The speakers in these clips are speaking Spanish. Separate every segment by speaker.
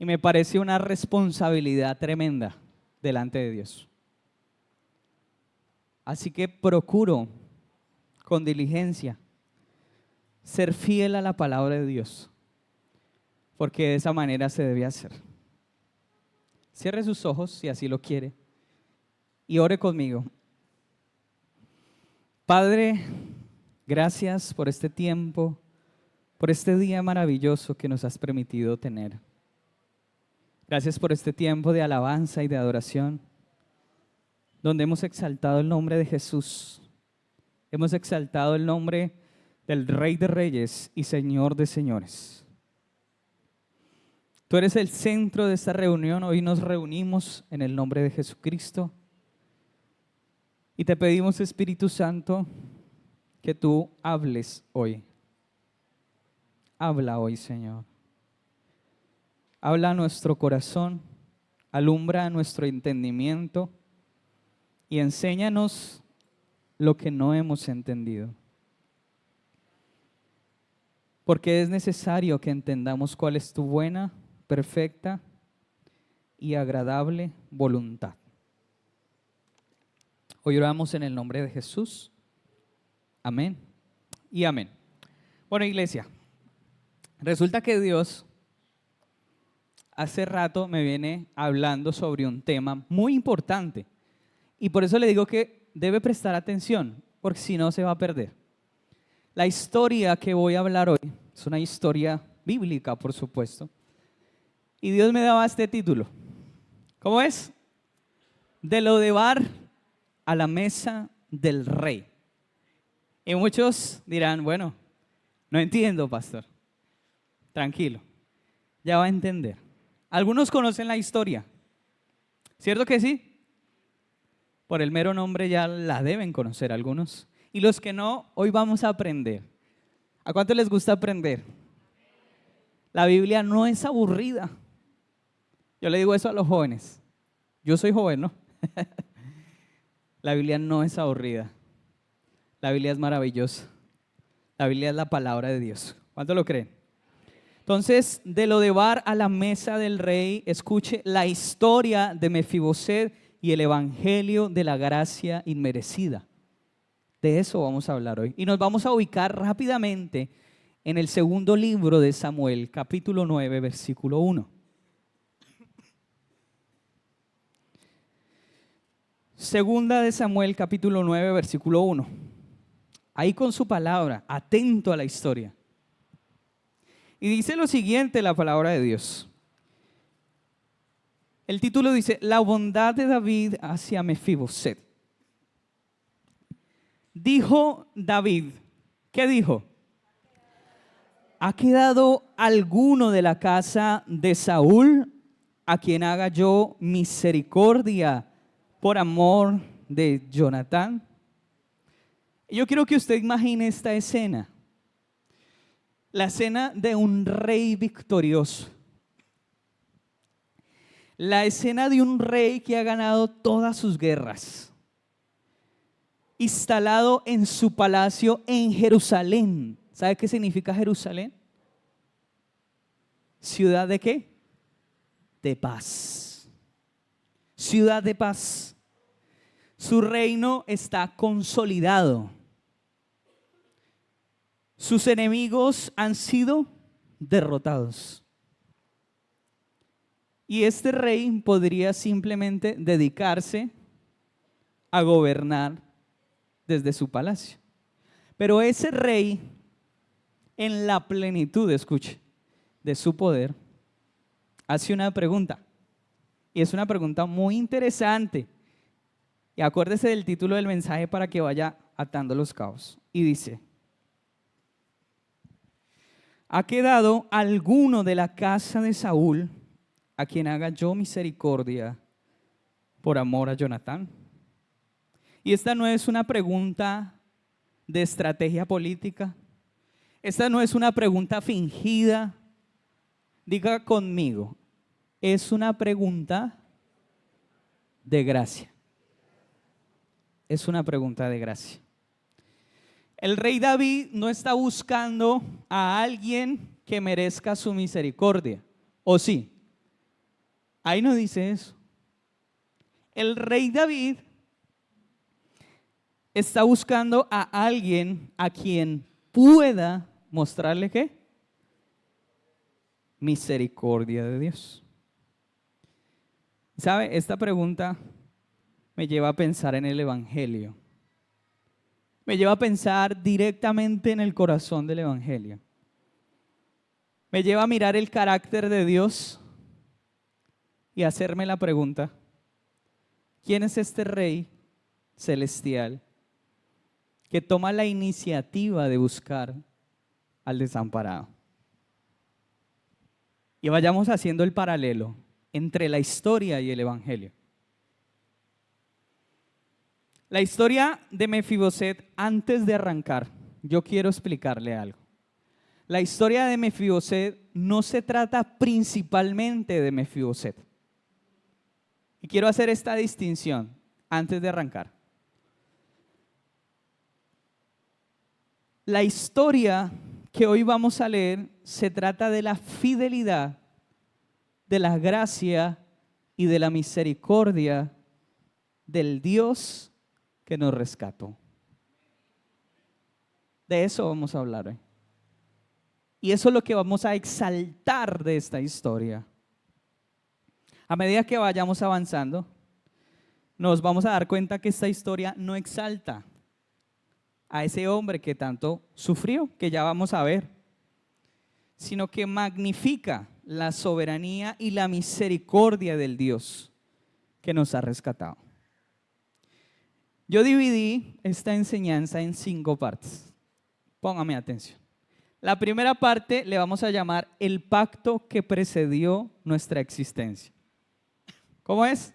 Speaker 1: Y me parece una responsabilidad tremenda delante de Dios. Así que procuro con diligencia ser fiel a la palabra de Dios, porque de esa manera se debe hacer. Cierre sus ojos si así lo quiere y ore conmigo. Padre, gracias por este tiempo, por este día maravilloso que nos has permitido tener. Gracias por este tiempo de alabanza y de adoración, donde hemos exaltado el nombre de Jesús. Hemos exaltado el nombre del Rey de Reyes y Señor de Señores. Tú eres el centro de esta reunión. Hoy nos reunimos en el nombre de Jesucristo. Y te pedimos, Espíritu Santo, que tú hables hoy. Habla hoy, Señor. Habla a nuestro corazón, alumbra nuestro entendimiento y enséñanos lo que no hemos entendido. Porque es necesario que entendamos cuál es tu buena, perfecta y agradable voluntad. Hoy oramos en el nombre de Jesús. Amén y amén. Bueno, iglesia, resulta que Dios hace rato me viene hablando sobre un tema muy importante. Y por eso le digo que debe prestar atención, porque si no se va a perder. La historia que voy a hablar hoy es una historia bíblica, por supuesto. Y Dios me daba este título. ¿Cómo es? De lo de llevar a la mesa del rey. Y muchos dirán, bueno, no entiendo, pastor. Tranquilo, ya va a entender. Algunos conocen la historia, ¿cierto que sí? Por el mero nombre ya la deben conocer algunos. Y los que no, hoy vamos a aprender. ¿A cuánto les gusta aprender? La Biblia no es aburrida. Yo le digo eso a los jóvenes. Yo soy joven, ¿no? La Biblia no es aburrida. La Biblia es maravillosa. La Biblia es la palabra de Dios. ¿Cuánto lo creen? Entonces, de lo de llevar a la mesa del rey, escuche la historia de Mefiboset y el evangelio de la gracia inmerecida. De eso vamos a hablar hoy. Y nos vamos a ubicar rápidamente en el segundo libro de Samuel, capítulo 9, versículo 1. Segunda de Samuel, capítulo 9, versículo 1. Ahí con su palabra, atento a la historia. Y dice lo siguiente la palabra de Dios. El título dice, la bondad de David hacia Mefiboset. Dijo David, ¿qué dijo? ¿Ha quedado alguno de la casa de Saúl a quien haga yo misericordia por amor de Jonatán? Yo quiero que usted imagine esta escena. La escena de un rey victorioso. La escena de un rey que ha ganado todas sus guerras. Instalado en su palacio en Jerusalén. ¿Sabe qué significa Jerusalén? ¿Ciudad de qué? De paz. Ciudad de paz. Su reino está consolidado. Sus enemigos han sido derrotados. Y este rey podría simplemente dedicarse a gobernar desde su palacio. Pero ese rey, en la plenitud, escuche, de su poder, hace una pregunta. Y es una pregunta muy interesante. Y acuérdese del título del mensaje para que vaya atando los cabos. Y dice, ¿ha quedado alguno de la casa de Saúl a quien haga yo misericordia por amor a Jonatán? Y esta no es una pregunta de estrategia política. Esta no es una pregunta fingida. Diga conmigo, es una pregunta de gracia. Es una pregunta de gracia. El rey David no está buscando a alguien que merezca su misericordia, ¿o sí? Ahí no dice eso. El rey David está buscando a alguien a quien pueda mostrarle ¿qué? Misericordia de Dios. ¿Sabe? Esta pregunta me lleva a pensar en el Evangelio. Me lleva a pensar directamente en el corazón del Evangelio. Me lleva a mirar el carácter de Dios y hacerme la pregunta: ¿quién es este Rey celestial que toma la iniciativa de buscar al desamparado? Y vayamos haciendo el paralelo entre la historia y el Evangelio. La historia de Mefiboset, antes de arrancar, yo quiero explicarle algo. La historia de Mefiboset no se trata principalmente de Mefiboset. Y quiero hacer esta distinción antes de arrancar. La historia que hoy vamos a leer se trata de la fidelidad, de la gracia y de la misericordia del Dios que nos rescató. De eso vamos a hablar hoy. Y eso es lo que vamos a exaltar de esta historia. A medida que vayamos avanzando, nos vamos a dar cuenta que esta historia no exalta a ese hombre que tanto sufrió, que ya vamos a ver, sino que magnifica la soberanía y la misericordia del Dios que nos ha rescatado. Yo dividí esta enseñanza en 5 partes. Póngame atención. La primera parte le vamos a llamar el pacto que precedió nuestra existencia. ¿Cómo es?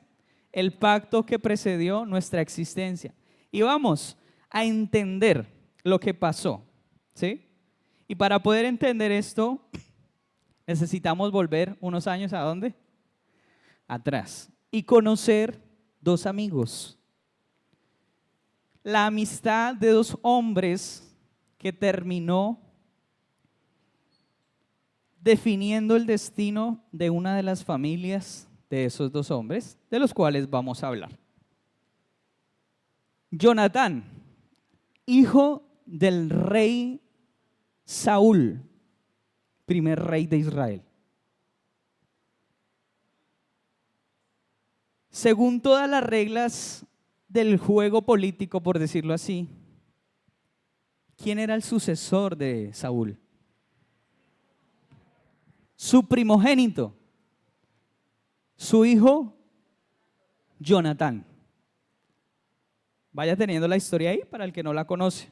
Speaker 1: El pacto que precedió nuestra existencia. Y vamos a entender lo que pasó, ¿sí? Y para poder entender esto, necesitamos volver unos años ¿a dónde? Atrás. Y conocer 2 amigos. La amistad de 2 hombres que terminó definiendo el destino de una de las familias de esos 2 hombres, de los cuales vamos a hablar. Jonatán, hijo del rey Saúl, primer rey de Israel. Según todas las reglas del juego político, por decirlo así, ¿quién era el sucesor de Saúl? Su primogénito, su hijo Jonatán. Vaya teniendo la historia ahí para el que no la conoce.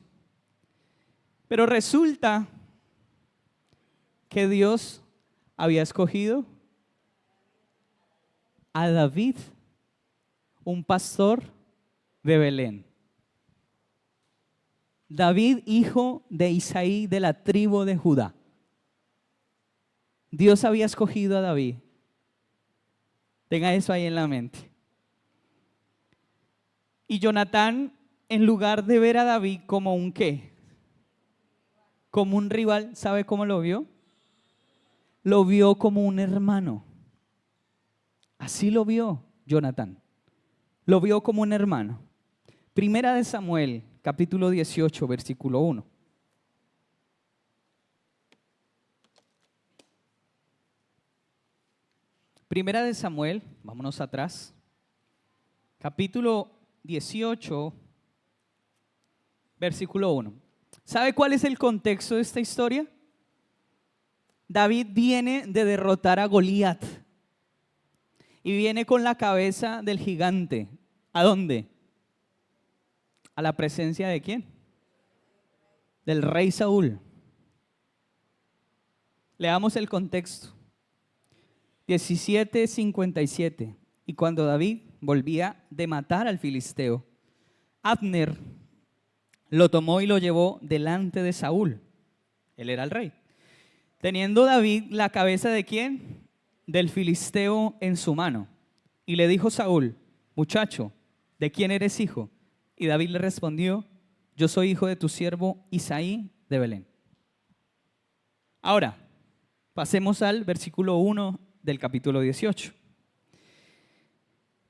Speaker 1: Pero resulta que Dios había escogido a David, un pastor de Belén. David, hijo de Isaí, de la tribu de Judá. Dios había escogido a David. Tenga eso ahí en la mente. Y Jonatán, en lugar de ver a David como un ¿qué? Como un rival, ¿sabe cómo lo vio? Lo vio como un hermano. Así lo vio Jonatán. Lo vio como un hermano. Primera de Samuel, capítulo 18, versículo 1. Primera de Samuel, vámonos atrás. Capítulo 18, versículo 1. ¿Sabe cuál es el contexto de esta historia? David viene de derrotar a Goliat y viene con la cabeza del gigante. ¿A dónde? ¿A la presencia de quién? Del rey Saúl. Leamos el contexto. 17:57. Y cuando David volvía de matar al filisteo, Abner lo tomó y lo llevó delante de Saúl. Él era el rey. Teniendo David la cabeza de quién? Del filisteo en su mano. Y le dijo Saúl: muchacho, ¿de quién eres hijo? Y David le respondió: yo soy hijo de tu siervo Isaí de Belén. Ahora, pasemos al versículo 1 del capítulo 18.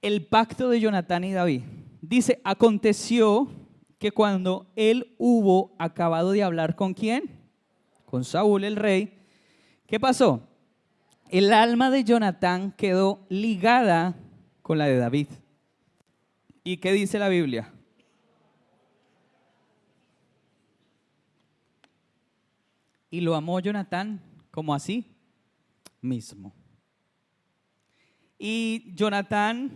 Speaker 1: el pacto de Jonatán y David. Dice, aconteció que cuando él hubo acabado de hablar ¿con quién? Con Saúl el rey. ¿Qué pasó? El alma de Jonatán quedó ligada con la de David. ¿Y qué dice la Biblia? Y lo amó Jonatán como así mismo. Y Jonatán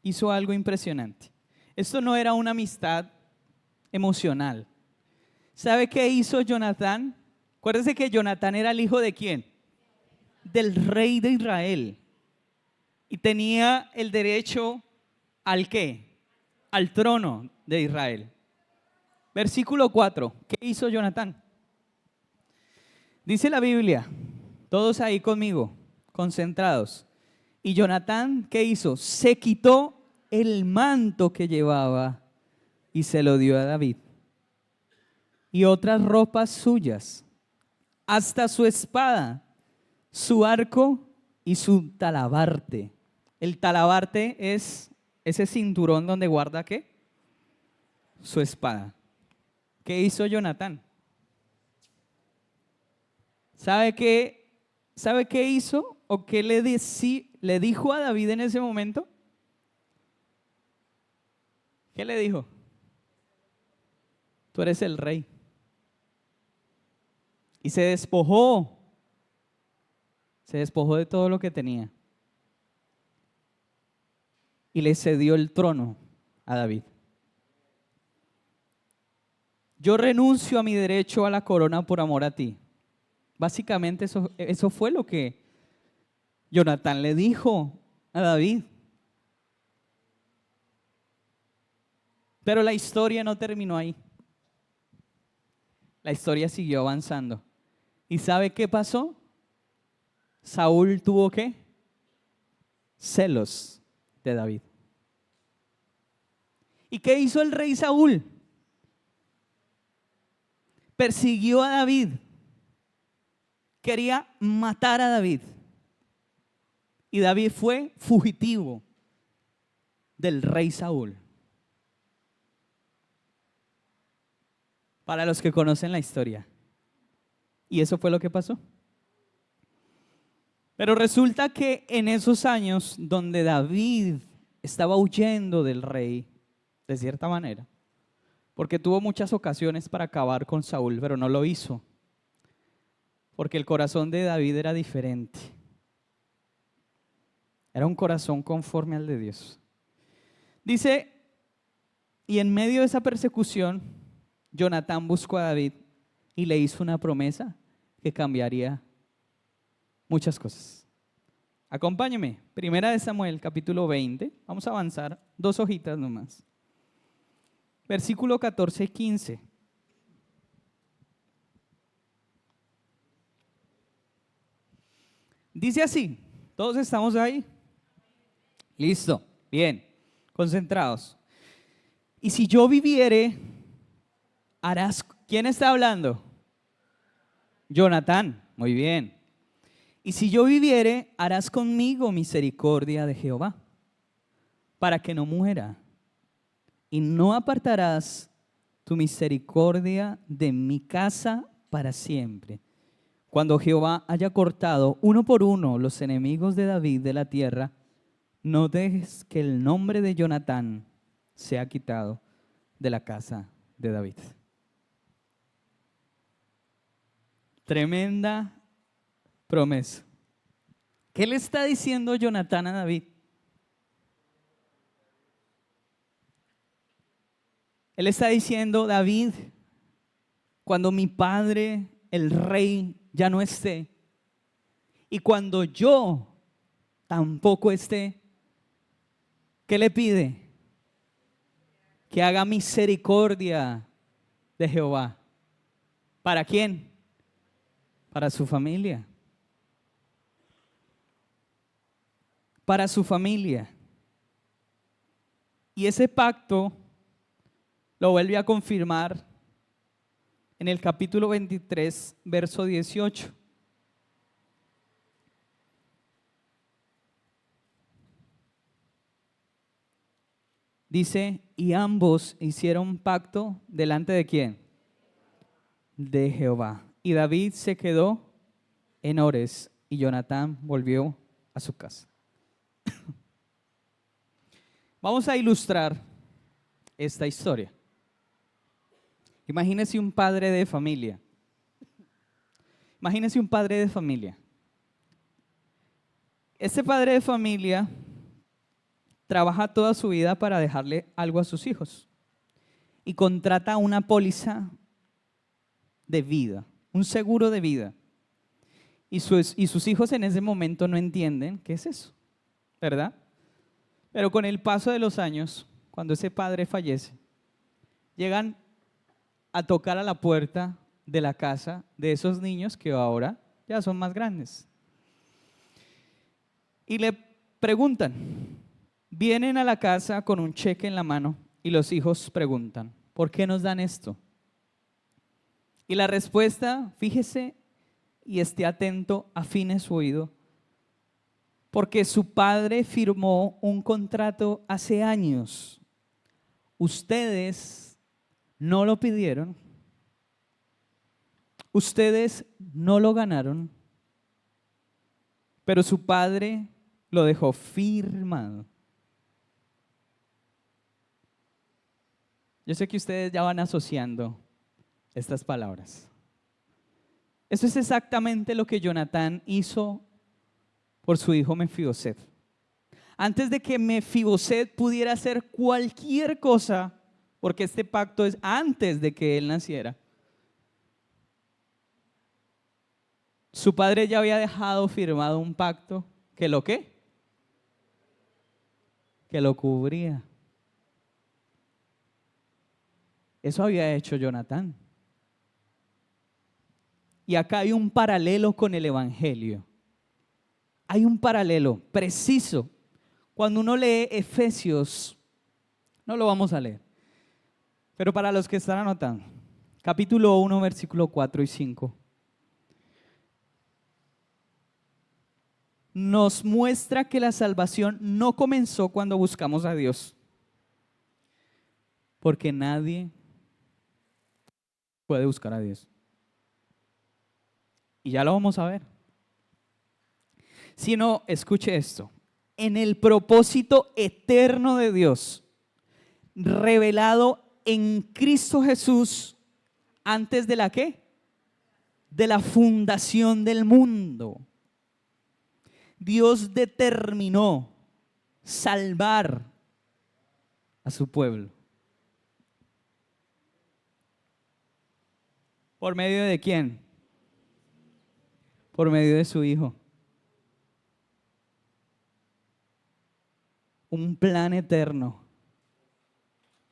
Speaker 1: hizo algo impresionante. Esto no era una amistad emocional. ¿Sabe qué hizo Jonatán? Acuérdese que Jonatán era el hijo de ¿quién? Del rey de Israel. Y tenía el derecho ¿al qué? Al trono de Israel. Versículo 4. ¿Qué hizo Jonatán? Dice la Biblia, todos ahí conmigo, concentrados. Y Jonatán, ¿qué hizo? Se quitó el manto que llevaba y se lo dio a David. Y otras ropas suyas, hasta su espada, su arco y su talabarte. El talabarte es ese cinturón donde guarda ¿qué? Su espada. ¿Qué hizo Jonatán? ¿Sabe qué hizo o qué le dijo a David en ese momento? ¿Qué le dijo? Tú eres el rey. Y se despojó de todo lo que tenía. Y le cedió el trono a David. Yo renuncio a mi derecho a la corona por amor a ti. Básicamente eso fue lo que Jonatán le dijo a David. Pero la historia no terminó ahí. La historia siguió avanzando. ¿Y sabe qué pasó? Saúl tuvo ¿qué? Celos de David. ¿Y qué hizo el rey Saúl? Persiguió a David. Quería matar a David. Y David fue fugitivo del rey Saúl. Para los que conocen la historia. Y eso fue lo que pasó. Pero resulta que en esos años donde David estaba huyendo del rey, de cierta manera, porque tuvo muchas ocasiones para acabar con Saúl, pero no lo hizo, porque el corazón de David era diferente. Era un corazón conforme al de Dios. Dice, y en medio de esa persecución, Jonatán buscó a David y le hizo una promesa que cambiaría muchas cosas. Acompáñeme, Primera de Samuel, capítulo 20. Vamos a avanzar 2 hojitas nomás. Versículo 14 y 15. Dice así, ¿todos estamos ahí? Listo, bien, concentrados. Y si yo viviere, harás, ¿quién está hablando? Jonatán, muy bien. Y si yo viviere, harás conmigo misericordia de Jehová, para que no muera. Y no apartarás tu misericordia de mi casa para siempre. Cuando Jehová haya cortado uno por uno los enemigos de David de la tierra, no dejes que el nombre de Jonatán sea quitado de la casa de David. Tremenda promesa. ¿Qué le está diciendo Jonatán a David? Él está diciendo, David, cuando mi padre, el rey, ya no esté, y cuando yo tampoco esté, ¿qué le pide? Que haga misericordia de Jehová. ¿Para quién? Para su familia. Para su familia. Y ese pacto lo vuelve a confirmar en el capítulo 23, verso 18. Dice, y ambos hicieron pacto delante de ¿quién? De Jehová. Y David se quedó en Ores y Jonatán volvió a su casa. Vamos a ilustrar esta historia. Imagínese un padre de familia. Imagínese un padre de familia. Este padre de familia trabaja toda su vida para dejarle algo a sus hijos y contrata una póliza de vida, un seguro de vida. Y sus hijos en ese momento no entienden qué es eso, ¿verdad? Pero con el paso de los años, cuando ese padre fallece, llegan a tocar a la puerta de la casa de esos niños que ahora ya son más grandes. Y le preguntan, vienen a la casa con un cheque en la mano y los hijos preguntan, ¿por qué nos dan esto? Y la respuesta, fíjese y esté atento, afine su oído, porque su padre firmó un contrato hace años. Ustedes no lo pidieron, ustedes no lo ganaron, pero su padre lo dejó firmado. Yo sé que ustedes ya van asociando estas palabras. Eso es exactamente lo que Jonatán hizo por su hijo Mefiboset. Antes de que Mefiboset pudiera hacer cualquier cosa, porque este pacto es antes de que él naciera, su padre ya había dejado firmado un pacto que lo ¿qué? Que lo cubría. Eso había hecho Jonatán. Y acá hay un paralelo con el Evangelio. Hay un paralelo preciso. Cuando uno lee Efesios, no lo vamos a leer, pero para los que están anotando, capítulo 1, versículo 4 y 5, nos muestra que la salvación no comenzó cuando buscamos a Dios, porque nadie puede buscar a Dios. Y ya lo vamos a ver. Sino, escuche esto, en el propósito eterno de Dios, revelado en Cristo Jesús, antes de la ¿qué? De la fundación del mundo. Dios determinó salvar a su pueblo. ¿Por medio de quién? Por medio de su Hijo. Un plan eterno.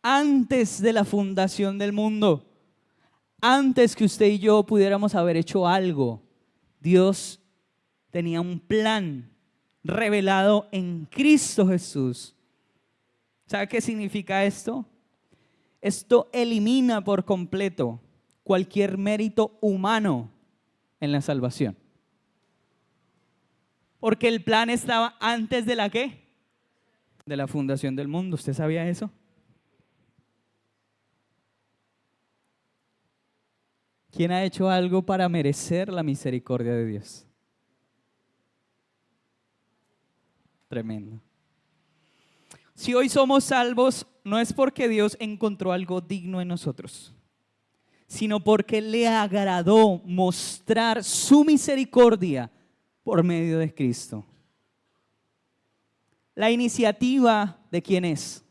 Speaker 1: Antes de la fundación del mundo, antes que usted y yo pudiéramos haber hecho algo, Dios tenía un plan revelado en Cristo Jesús. ¿Sabe qué significa esto? Esto elimina por completo cualquier mérito humano en la salvación. Porque el plan estaba antes de la ¿qué? De la fundación del mundo. ¿Usted sabía eso? ¿Quién ha hecho algo para merecer la misericordia de Dios? Tremendo. Si hoy somos salvos, no es porque Dios encontró algo digno en nosotros, sino porque le agradó mostrar su misericordia por medio de Cristo. La iniciativa, ¿de quién es?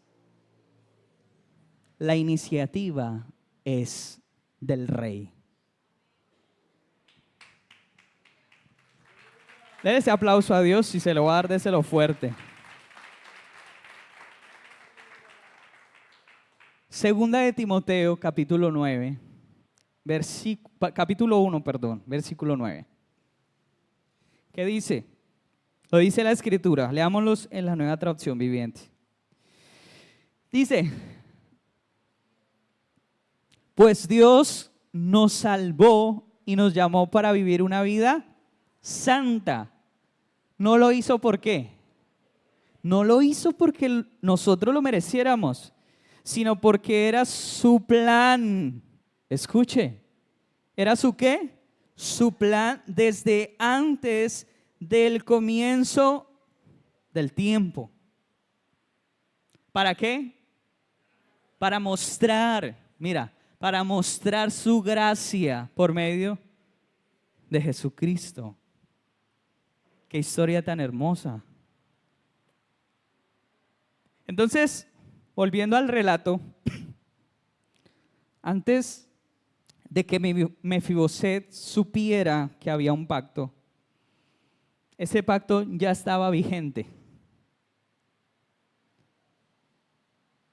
Speaker 1: La iniciativa es del Rey. Denle ese aplauso a Dios, si se lo va a dar, déselo fuerte. Segunda de Timoteo, capítulo 9, capítulo 1, versículo 9. ¿Qué dice? Lo dice la Escritura. Leámoslos en la Nueva Traducción Viviente. Dice, pues Dios nos salvó y nos llamó para vivir una vida santa. No lo hizo ¿por qué? No lo hizo porque nosotros lo mereciéramos, sino porque era su plan. Escuche, ¿era su qué? Su plan desde antes del comienzo del tiempo. ¿Para qué? Para mostrar, mira, para mostrar su gracia por medio de Jesucristo. Qué historia tan hermosa. Entonces, volviendo al relato, antes de que Mefiboset supiera que había un pacto, ese pacto ya estaba vigente.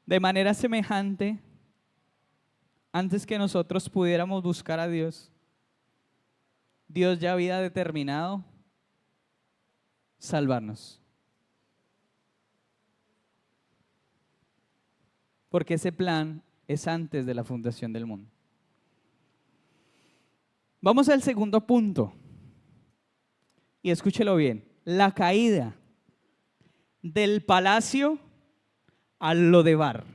Speaker 1: De manera semejante, antes que nosotros pudiéramos buscar a Dios, Dios ya había determinado salvarnos. Porque ese plan es antes de la fundación del mundo. Vamos al segundo punto. Y escúchelo bien. La caída del palacio al Lodebar.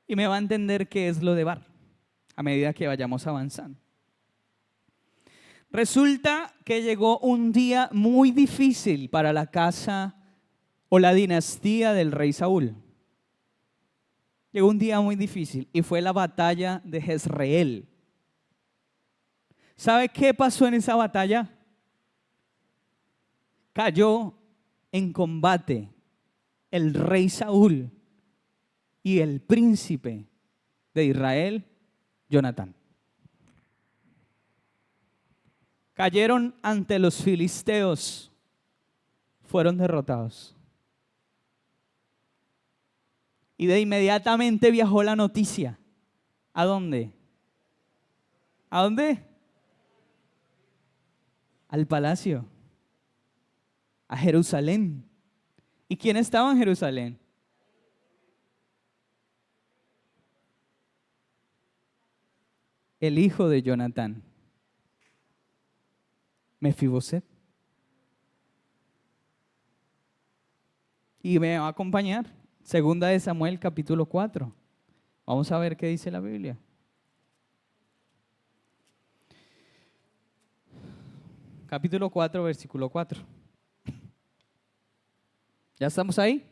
Speaker 1: Y me va a entender qué es Lodebar a medida que vayamos avanzando. Resulta que llegó un día muy difícil para la casa o la dinastía del rey Saúl. Llegó un día muy difícil y fue la batalla de Jezreel. ¿Sabe qué pasó en esa batalla? Cayó en combate el rey Saúl y el príncipe de Israel, Jonatán. Cayeron ante los filisteos, fueron derrotados. Y de inmediatamente viajó la noticia. ¿A dónde? ¿A dónde? Al palacio. A Jerusalén. ¿Y quién estaba en Jerusalén? El hijo de Jonatán, Mefiboset. Y me va a acompañar. Segunda de Samuel, capítulo 4. Vamos a ver qué dice la Biblia. Capítulo 4, versículo 4. ¿Ya estamos ahí?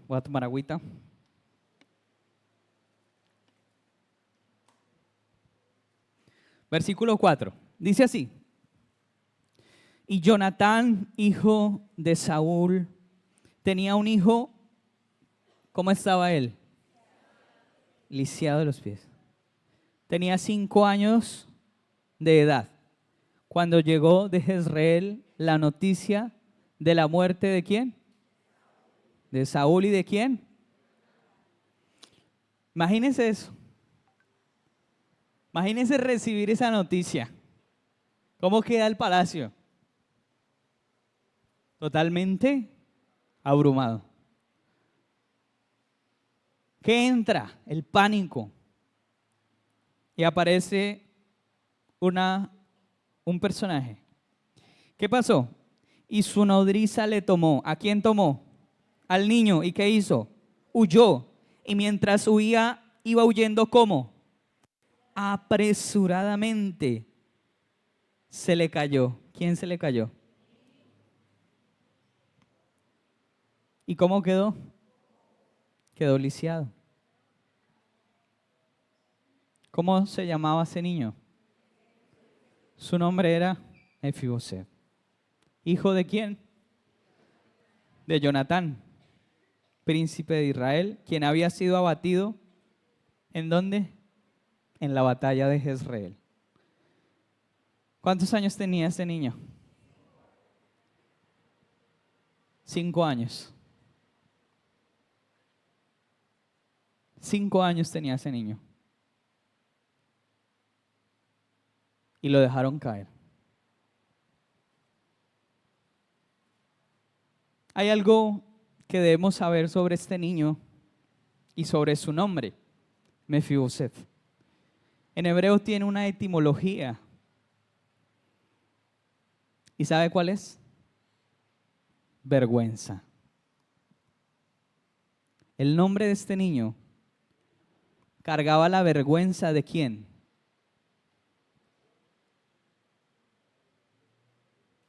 Speaker 1: Voy a tomar agüita. Versículo 4. Dice así. Y Jonatán, hijo de Saúl, tenía un hijo. ¿Cómo estaba él? Lisiado de los pies. Tenía 5 años de edad cuando llegó de Jezreel la noticia de la muerte de ¿quién? De Saúl y de ¿quién? Imagínense eso. Imagínense recibir esa noticia. ¿Cómo queda el palacio? Totalmente abrumado. ¿Qué entra? El pánico. Y aparece un personaje. ¿Qué pasó? Y su nodriza le tomó. ¿A quién tomó? Al niño. ¿Y qué hizo? Huyó. Y mientras huía, iba huyendo ¿cómo? Apresuradamente. Se le cayó. ¿Quién se le cayó? ¿Y cómo quedó? Quedó lisiado. ¿Cómo se llamaba ese niño? Su nombre era Mefiboset. ¿Hijo de quién? De Jonatán, príncipe de Israel, quien había sido abatido. ¿En dónde? En la batalla de Jezreel. ¿Cuántos años tenía ese niño? 5 años. 5 años tenía ese niño. Y lo dejaron caer. Hay algo que debemos saber sobre este niño y sobre su nombre, Mefiboset. En hebreo tiene una etimología. ¿Y sabe cuál es? vergüenza. El nombre de este niño cargaba la vergüenza de ¿quién?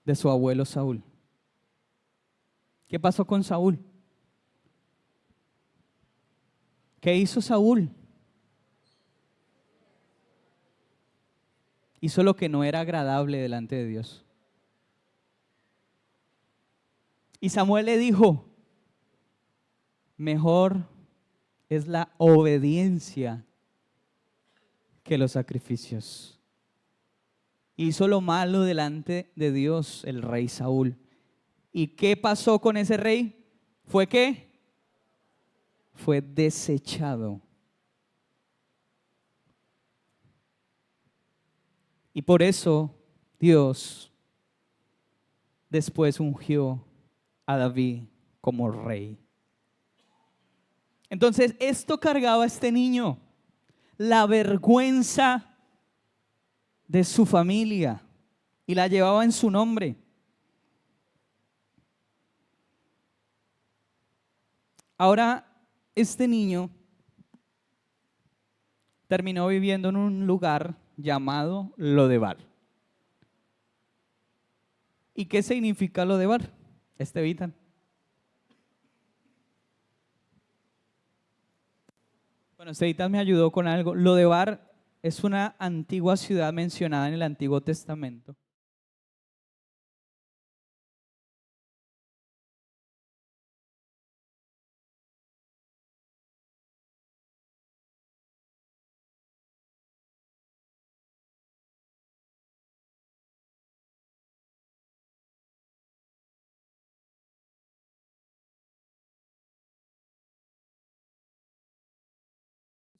Speaker 1: De su abuelo Saúl. ¿Qué pasó con Saúl? ¿Qué hizo Saúl? Hizo lo que no era agradable delante de Dios. Y Samuel le dijo, mejor es la obediencia que los sacrificios. Hizo lo malo delante de Dios el rey Saúl. ¿Y qué pasó con ese rey? ¿Fue qué? Fue desechado. Y por eso Dios después ungió a David como rey. Entonces, esto cargaba a este niño, la vergüenza de su familia, y la llevaba en su nombre. Ahora, este niño terminó viviendo en un lugar llamado Lodebar. ¿Y qué significa Lodebar? Estevitan. Bueno, Estevitan me ayudó con algo. Lodebar es una antigua ciudad mencionada en el Antiguo Testamento.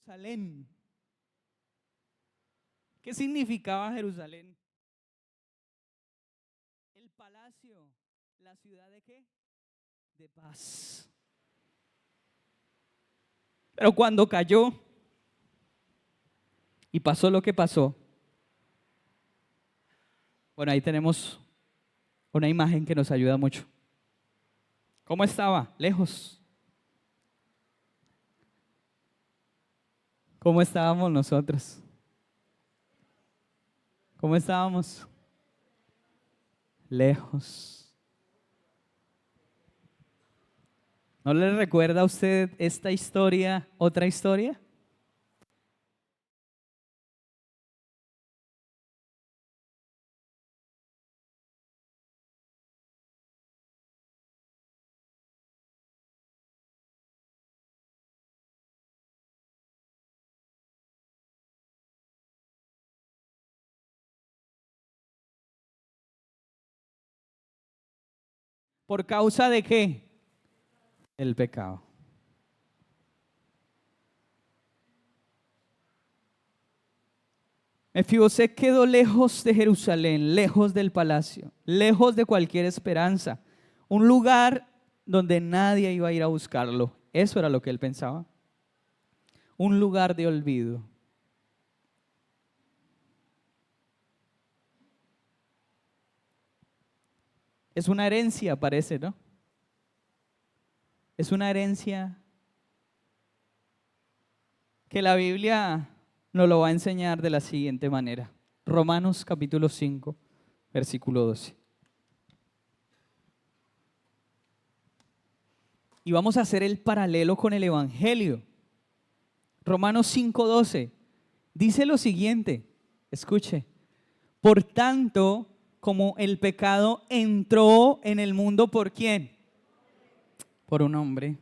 Speaker 1: Jerusalén. ¿Qué significaba Jerusalén? El palacio, la ciudad de qué? De paz. Pero cuando cayó y pasó lo que pasó, bueno, ahí tenemos una imagen que nos ayuda mucho. ¿Cómo estaba? Lejos. ¿Cómo estábamos nosotros? ¿Cómo estábamos? Lejos. ¿No le recuerda a usted esta historia, otra historia? ¿Por causa de qué? El pecado. Mefiboset quedó lejos de Jerusalén, lejos del palacio, lejos de cualquier esperanza. Un lugar donde nadie iba a ir a buscarlo. Eso era lo que él pensaba. Un lugar de olvido. Es una herencia, parece, ¿no? Es una herencia que la Biblia nos lo va a enseñar de la siguiente manera. Romanos capítulo 5, versículo 12. Y vamos a hacer el paralelo con el Evangelio. Romanos 5:12 dice lo siguiente, escuche. Por tanto, como el pecado entró en el mundo, ¿por quién? Por un hombre.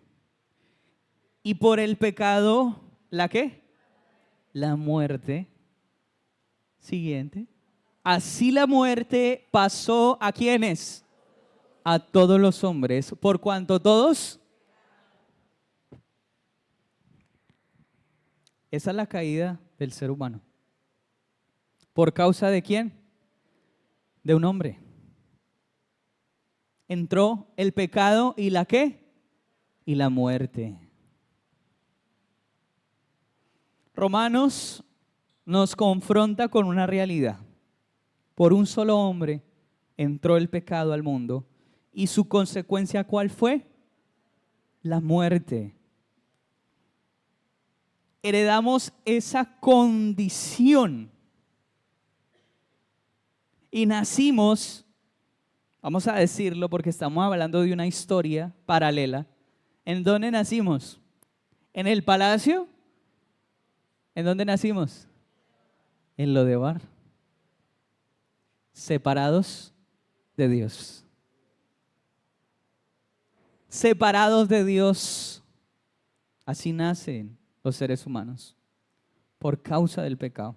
Speaker 1: Y por el pecado, ¿la qué? La muerte. Siguiente. Así la muerte pasó ¿a quiénes? A todos los hombres, por cuanto todos. Esa es la caída del ser humano. ¿Por causa de quién? De un hombre. Entró el pecado y la ¿qué? Y la muerte. Romanos nos confronta con una realidad. Por un solo hombre entró el pecado al mundo ¿Y su consecuencia cuál fue? La muerte. Heredamos esa condición y nacimos, vamos a decirlo porque estamos hablando de una historia paralela. ¿En dónde nacimos? ¿En el palacio? ¿En dónde nacimos? En Lodebar. Separados de Dios. Separados de Dios. Así nacen los seres humanos, por causa del pecado.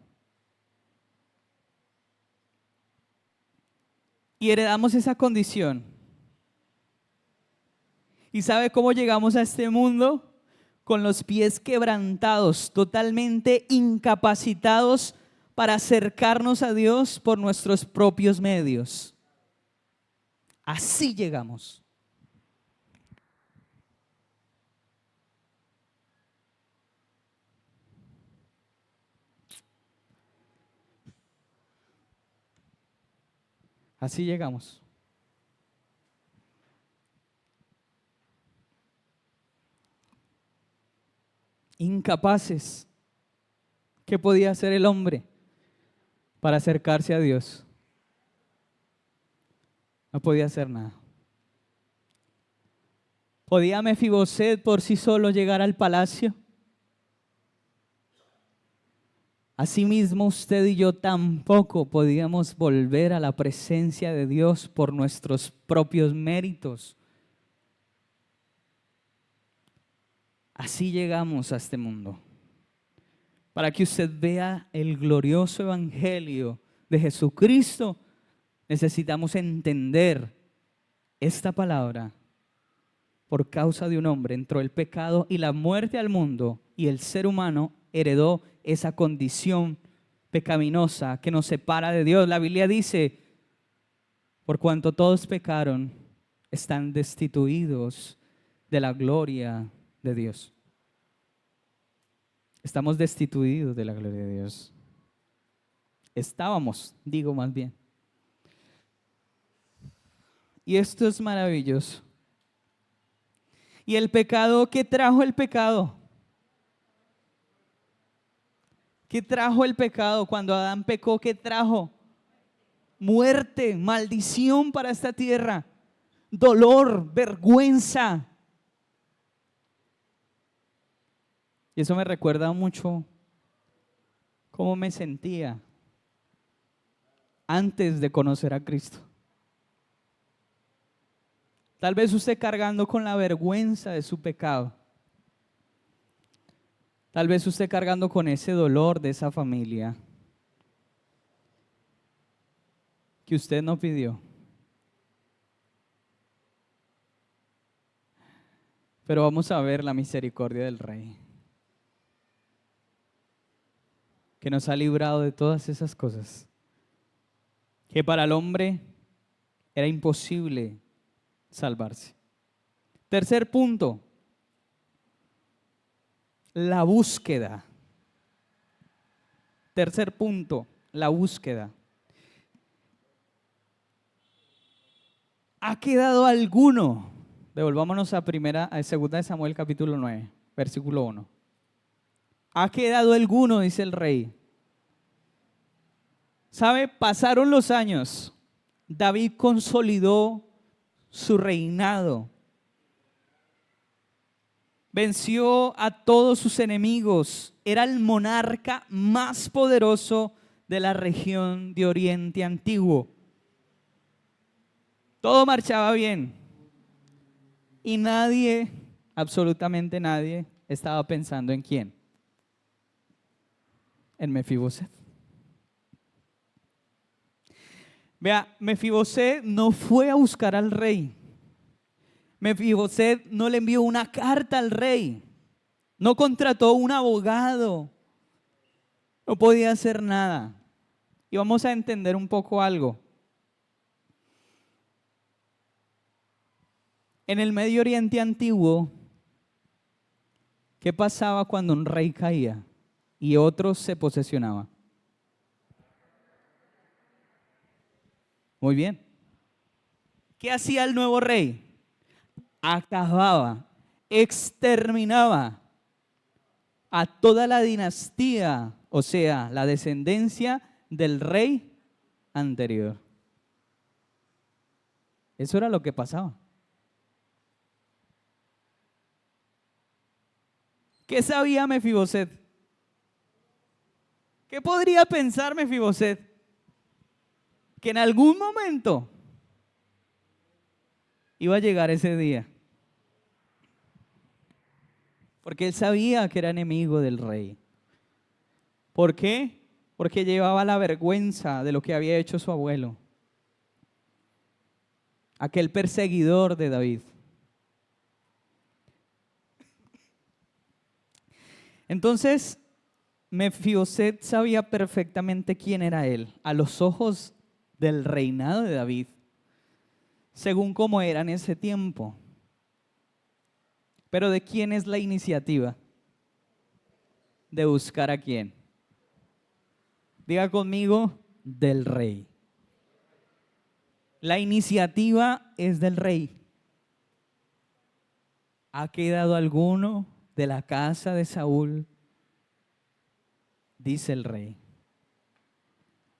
Speaker 1: Y heredamos esa condición. ¿Y sabe cómo llegamos a este mundo? Con los pies quebrantados, totalmente incapacitados para acercarnos a Dios por nuestros propios medios. Así llegamos. Así llegamos. Incapaces. ¿Qué podía hacer el hombre para acercarse a Dios? No podía hacer nada. ¿Podía Mefiboset por sí solo llegar al palacio? Asimismo, usted y yo tampoco podíamos volver a la presencia de Dios por nuestros propios méritos. Así llegamos a este mundo. Para que usted vea el glorioso evangelio de Jesucristo, necesitamos entender esta palabra. Por causa de un hombre entró el pecado y la muerte al mundo, y el ser humano heredó esa condición pecaminosa que nos separa de Dios. La Biblia dice, por cuanto todos pecaron, están destituidos de la gloria de Dios. Estamos destituidos de la gloria de Dios. Estábamos, digo más bien. Y esto es maravilloso. ¿Y el pecado? ¿Qué trajo el pecado? ¿Qué trajo el pecado? Cuando Adán pecó, ¿qué trajo? Muerte, maldición para esta tierra, dolor, vergüenza. Y eso me recuerda mucho cómo me sentía antes de conocer a Cristo. Tal vez usted cargando con la vergüenza de su pecado. Tal vez usted cargando con ese dolor de esa familia que usted no pidió. Pero vamos a ver la misericordia del Rey, que nos ha librado de todas esas cosas, que para el hombre era imposible salvarse. Tercer punto, la búsqueda. Tercer punto, la búsqueda. ¿Ha quedado alguno? Devolvámonos a segunda de Samuel capítulo 9, versículo 1. ¿Ha quedado alguno? Dice el rey. ¿Sabe? Pasaron los años. David consolidó su reinado. Venció a todos sus enemigos. Era el monarca más poderoso de la región de Oriente Antiguo. Todo marchaba bien. Y nadie, absolutamente nadie, estaba pensando en quién. En Mefiboset. Vea, Mefiboset no fue a buscar al rey. Mefiboset no le envió una carta al rey. No contrató un abogado. No podía hacer nada. Y vamos a entender un poco algo. En el Medio Oriente Antiguo, ¿qué pasaba cuando un rey caía y otro se posesionaba? Muy bien. ¿Qué hacía el nuevo rey? Acababa, exterminaba a toda la dinastía, o sea, la descendencia del rey anterior. Eso era lo que pasaba. ¿Qué sabía Mefiboset? ¿Qué podría pensar Mefiboset? Que en algún momento iba a llegar ese día. Porque él sabía que era enemigo del rey. ¿Por qué? Porque llevaba la vergüenza de lo que había hecho su abuelo. Aquel perseguidor de David. Entonces, Mefiboset sabía perfectamente quién era él, a los ojos del reinado de David, según cómo era en ese tiempo. Pero ¿de quién es la iniciativa? De buscar a quién. Diga conmigo, del rey. La iniciativa es del rey. ¿Ha quedado alguno de la casa de Saúl? Dice el rey.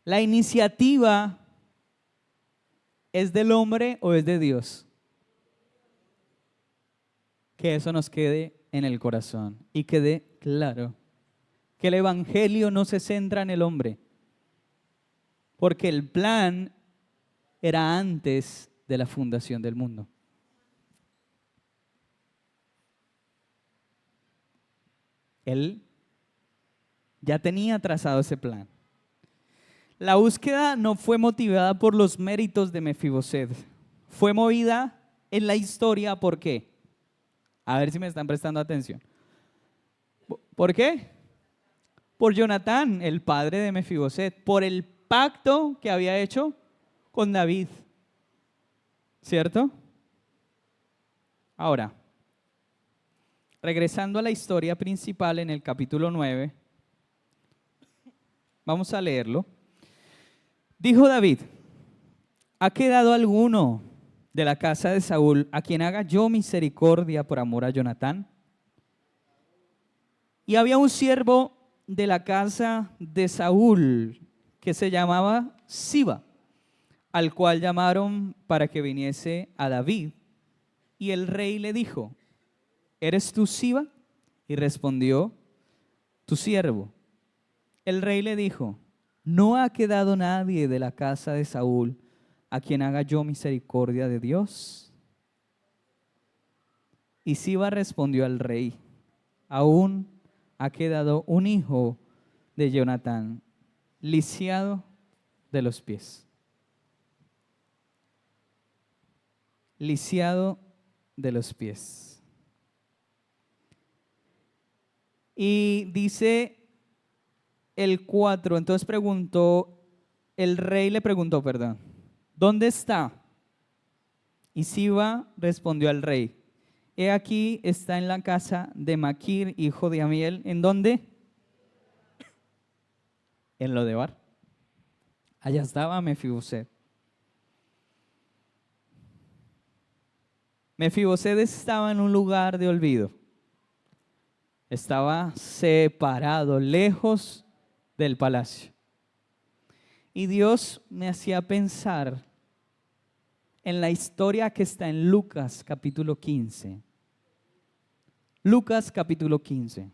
Speaker 1: ¿La iniciativa es del hombre o es de Dios? Que eso nos quede en el corazón y quede claro. Que el evangelio no se centra en el hombre. Porque el plan era antes de la fundación del mundo. Él ya tenía trazado ese plan. La búsqueda no fue motivada por los méritos de Mefiboset. Fue movida en la historia, ¿por qué? A ver si me están prestando atención. ¿Por qué? Por Jonatán, el padre de Mefiboset, por el pacto que había hecho con David. ¿Cierto? Ahora, regresando a la historia principal en el capítulo 9, vamos a leerlo. Dijo David, ¿ha quedado alguno de la casa de Saúl a quien haga yo misericordia por amor a Jonatán? Y había un siervo de la casa de Saúl que se llamaba Siba, al cual llamaron para que viniese a David. Y el rey le dijo, ¿eres tú Siba? Y respondió, tu siervo. El rey le dijo, ¿no ha quedado nadie de la casa de Saúl a quien haga yo misericordia de Dios? Y Siba respondió al rey, aún ha quedado un hijo de Jonatán, lisiado de los pies. Lisiado de los pies. Y dice el 4, entonces el rey le preguntó, ¿dónde está? Y Siba respondió al rey, he aquí está en la casa de Maquir, hijo de Amiel. ¿En dónde? En Lodebar. Allá estaba Mefiboset. Mefiboset estaba en un lugar de olvido. Estaba separado, lejos del palacio. Y Dios me hacía pensar en la historia que está en Lucas capítulo 15. Lucas capítulo 15.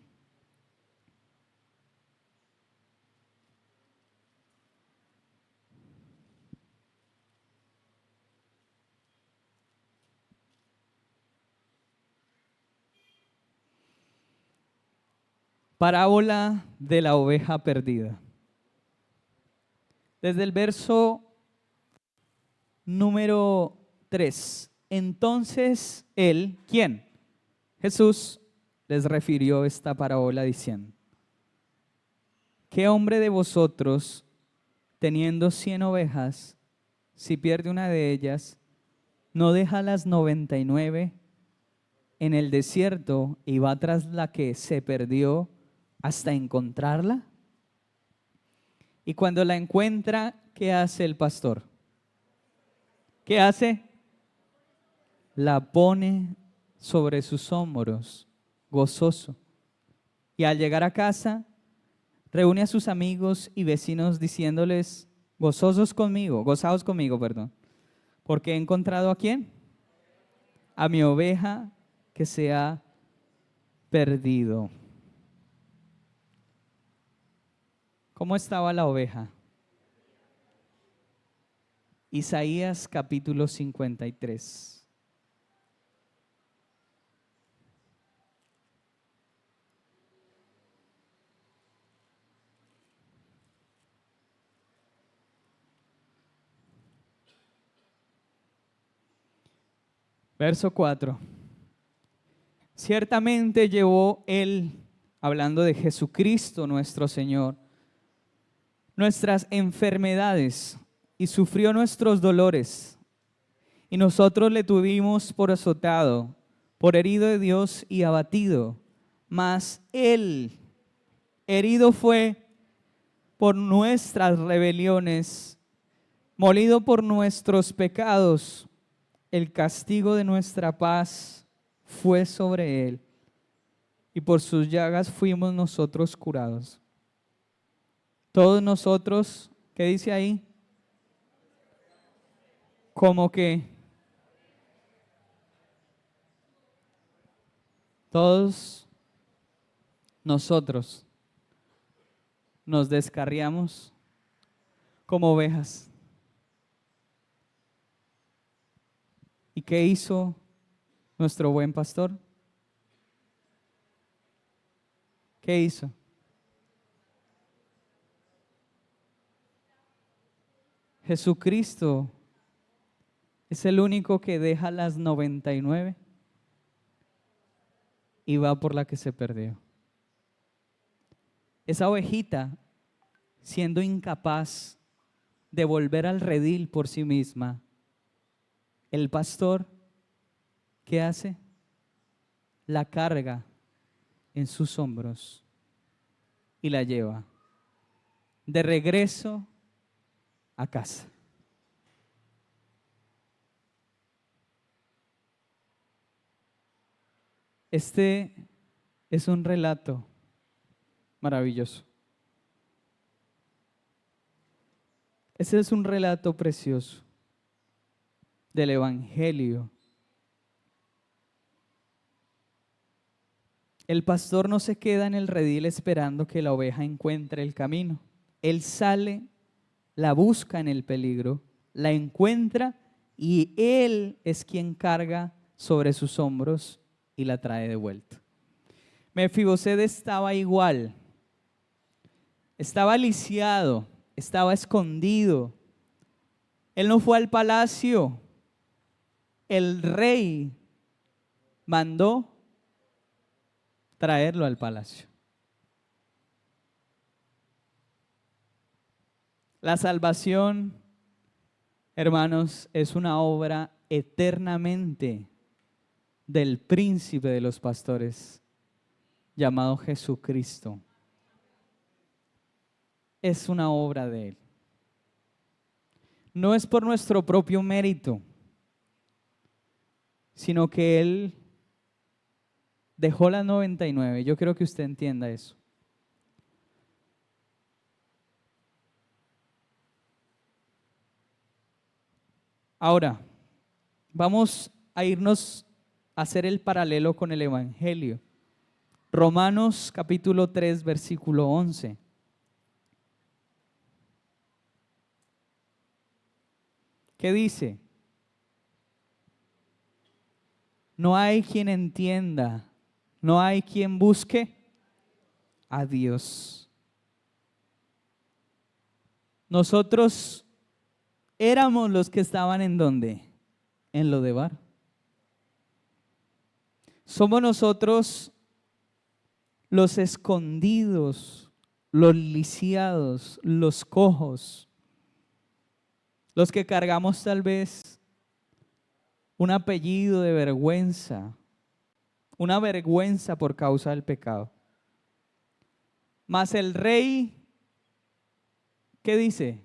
Speaker 1: Parábola de la oveja perdida. Desde el verso número 3. Entonces él, ¿quién? Jesús les refirió esta parábola diciendo, ¿qué hombre de vosotros, teniendo 100 ovejas, si pierde una de ellas, no deja las 99 en el desierto y va tras la que se perdió hasta encontrarla? Y cuando la encuentra, ¿qué hace el pastor? ¿Qué hace? la pone sobre sus hombros, gozoso. Y al llegar a casa, reúne a sus amigos y vecinos diciéndoles, gozaos conmigo, perdón, porque he encontrado ¿a quién? A mi oveja que se ha perdido. ¿Cómo estaba la oveja? Isaías capítulo 53. Verso 4. Ciertamente llevó él, hablando de Jesucristo nuestro Señor, nuestras enfermedades y sufrió nuestros dolores. Y nosotros le tuvimos por azotado, por herido de Dios y abatido. Mas él herido fue por nuestras rebeliones, molido por nuestros pecados. El castigo de nuestra paz fue sobre él, y por sus llagas fuimos nosotros curados. Todos nosotros, ¿qué dice ahí? Como que todos nosotros nos descarriamos como ovejas. ¿Y qué hizo nuestro buen pastor? ¿Qué hizo? Jesucristo es el único que deja las 99 y va por la que se perdió. Esa ovejita, siendo incapaz de volver al redil por sí misma, el pastor, ¿qué hace? La carga en sus hombros y la lleva de regreso a casa. Este es un relato maravilloso. Este es un relato precioso del Evangelio. El pastor no se queda en el redil esperando que la oveja encuentre el camino. Él sale, la busca en el peligro, la encuentra y él es quien carga sobre sus hombros y la trae de vuelta. Mefiboset estaba igual, estaba lisiado, estaba escondido. Él no fue al palacio. El rey mandó traerlo al palacio. La salvación, hermanos, es una obra eternamente del príncipe de los pastores, llamado Jesucristo. Es una obra de Él. No es por nuestro propio mérito, sino que Él dejó las 99. Yo quiero que usted entienda eso. Ahora, vamos a irnos a hacer el paralelo con el Evangelio. Romanos capítulo 3, versículo 11. ¿Qué dice? No hay quien entienda, no hay quien busque a Dios. Nosotros éramos los que estaban ¿en dónde? En Lodebar. Somos nosotros los escondidos, los lisiados, los cojos, los que cargamos tal vez un apellido de vergüenza, una vergüenza por causa del pecado. Mas el rey, ¿qué dice?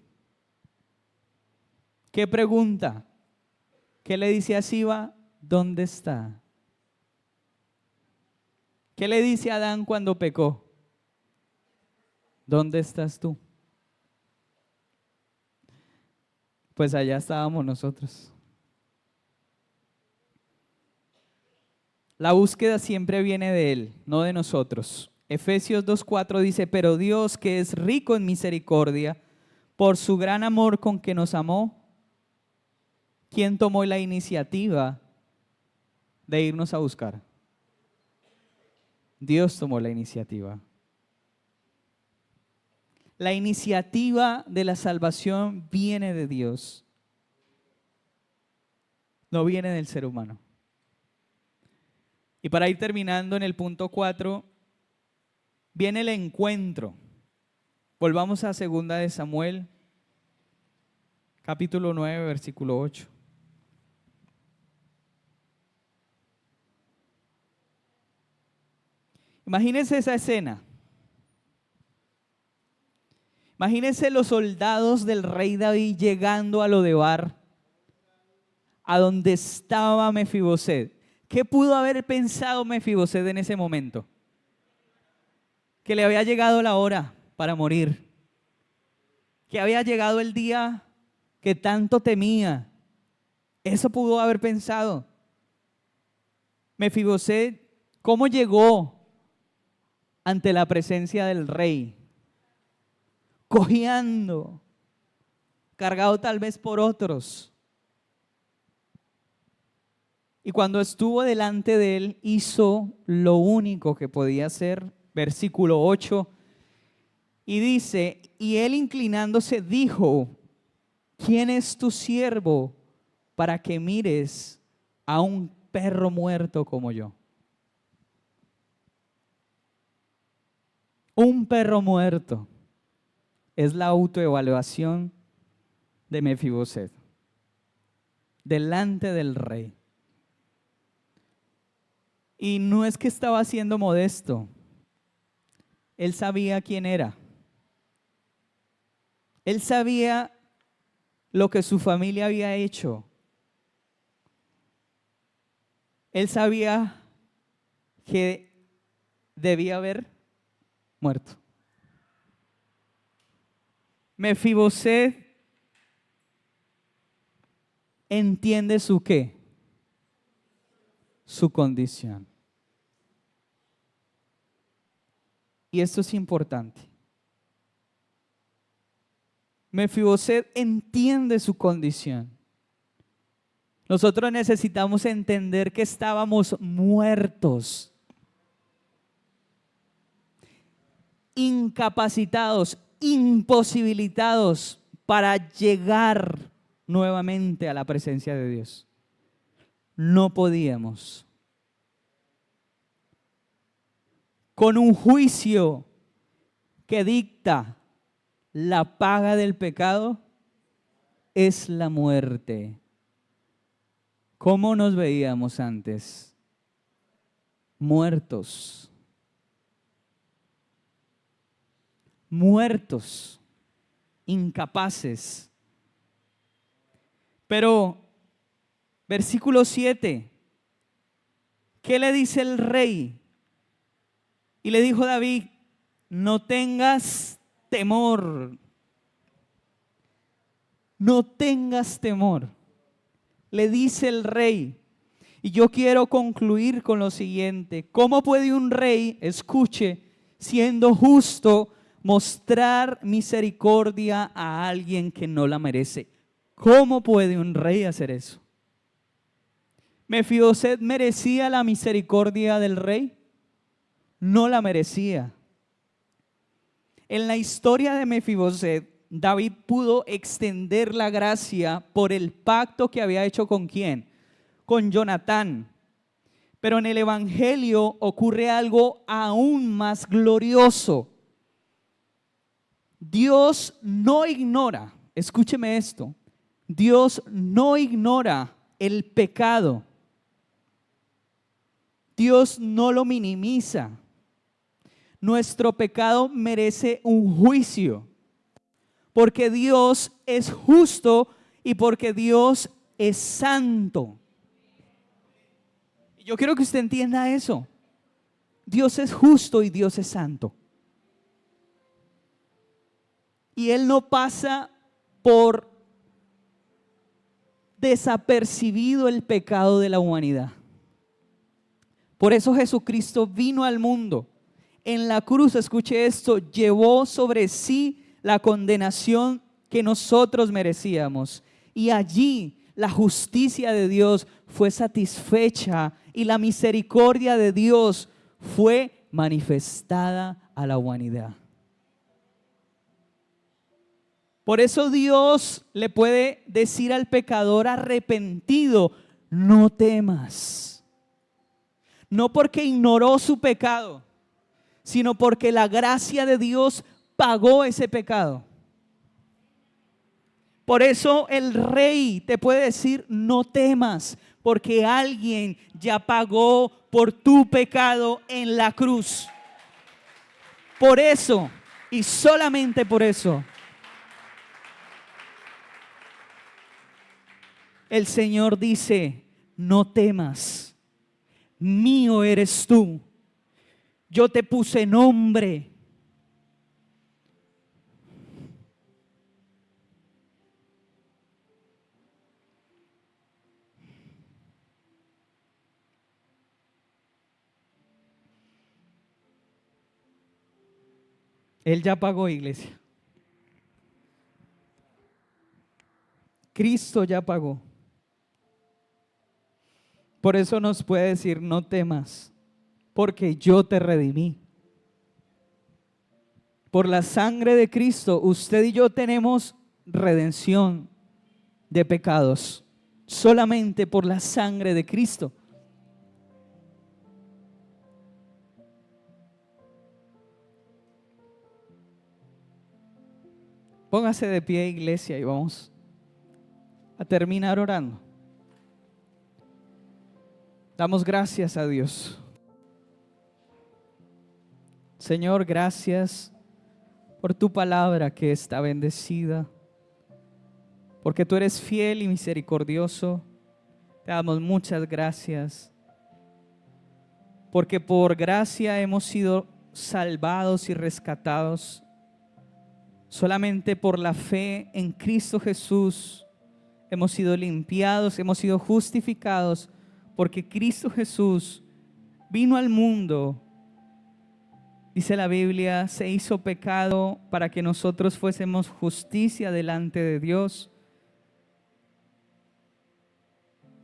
Speaker 1: ¿Qué pregunta? ¿Qué le dice a Siba? ¿dónde está? ¿Qué le dice a Adán cuando pecó? ¿Dónde estás tú? Pues allá estábamos nosotros. La búsqueda siempre viene de Él, no de nosotros. Efesios 2:4 dice, pero Dios, que es rico en misericordia, por su gran amor con que nos amó, ¿quién tomó la iniciativa de irnos a buscar? Dios tomó la iniciativa. La iniciativa de la salvación viene de Dios, no viene del ser humano. Y para ir terminando en el punto 4, viene el encuentro. Volvamos a 2 de Samuel, capítulo 9, versículo 8. Imagínense esa escena. Imagínense los soldados del rey David llegando a Lodebar, a donde estaba Mefiboset. ¿Qué pudo haber pensado Mefiboset en ese momento? Que le había llegado la hora para morir. Que había llegado el día que tanto temía. Eso pudo haber pensado. Mefiboset, ¿cómo llegó ante la presencia del rey? Cojeando, cargado tal vez por otros. Y cuando estuvo delante de él, hizo lo único que podía hacer. Versículo 8. Y dice, y él inclinándose dijo, ¿quién es tu siervo para que mires a un perro muerto como yo? Un perro muerto. Es la autoevaluación de Mefiboset delante del rey. Y no es que estaba siendo modesto. Él sabía quién era. Él sabía lo que su familia había hecho. Él sabía que debía haber muerto. Mefiboset entiende su qué, su condición. Y esto es importante. Mefiboset entiende su condición. Nosotros necesitamos entender que estábamos muertos, incapacitados, imposibilitados para llegar nuevamente a la presencia de Dios. No podíamos. Con un juicio que dicta la paga del pecado es la muerte. ¿Cómo nos veíamos antes? Muertos. Muertos, incapaces. Pero, versículo 7, ¿qué le dice el rey? Y le dijo David, no tengas temor. No tengas temor. Le dice el rey. Y yo quiero concluir con lo siguiente. ¿Cómo puede un rey, escuche, siendo justo, mostrar misericordia a alguien que no la merece? ¿Cómo puede un rey hacer eso? ¿Mefiboset merecía la misericordia del rey? No la merecía. En la historia de Mefiboset, David pudo extender la gracia por el pacto que había hecho ¿con quién? Con Jonatán. Pero en el Evangelio ocurre algo aún más glorioso. Dios no ignora, escúcheme esto, Dios no ignora el pecado. Dios no lo minimiza. Nuestro pecado merece un juicio, porque Dios es justo y porque Dios es santo. Yo quiero que usted entienda eso. Dios es justo y Dios es santo. Y Él no pasa por desapercibido el pecado de la humanidad. Por eso Jesucristo vino al mundo. En la cruz, escuche esto, llevó sobre sí la condenación que nosotros merecíamos. Y allí la justicia de Dios fue satisfecha y la misericordia de Dios fue manifestada a la humanidad. Por eso Dios le puede decir al pecador arrepentido: no temas. No porque ignoró su pecado, sino porque la gracia de Dios pagó ese pecado. Por eso el rey te puede decir: no temas, porque alguien ya pagó por tu pecado en la cruz. Por eso, y solamente por eso, el Señor dice: no temas, mío eres tú, yo te puse nombre. Él ya pagó, iglesia. Cristo ya pagó. Por eso nos puede decir: no temas, porque yo te redimí. Por la sangre de Cristo, usted y yo tenemos redención de pecados. Solamente por la sangre de Cristo. Póngase de pie, iglesia, y vamos a terminar orando. Damos gracias a Dios. Señor, gracias por tu palabra que está bendecida, porque tú eres fiel y misericordioso. Te damos muchas gracias, porque por gracia hemos sido salvados y rescatados. Solamente por la fe en Cristo Jesús hemos sido limpiados, hemos sido justificados, porque Cristo Jesús vino al mundo. Dice la Biblia, se hizo pecado para que nosotros fuésemos justicia delante de Dios.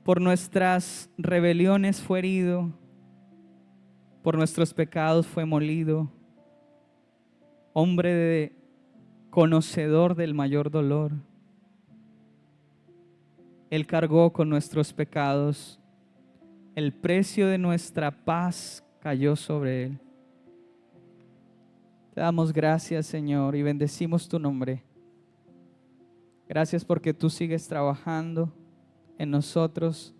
Speaker 1: Por nuestras rebeliones fue herido, por nuestros pecados fue molido. Hombre conocedor del mayor dolor. Él cargó con nuestros pecados. El precio de nuestra paz cayó sobre Él. Te damos gracias, Señor, y bendecimos tu nombre. Gracias porque tú sigues trabajando en nosotros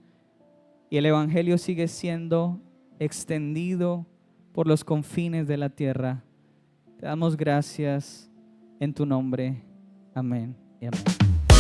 Speaker 1: y el Evangelio sigue siendo extendido por los confines de la tierra. Te damos gracias en tu nombre. Amén y amén.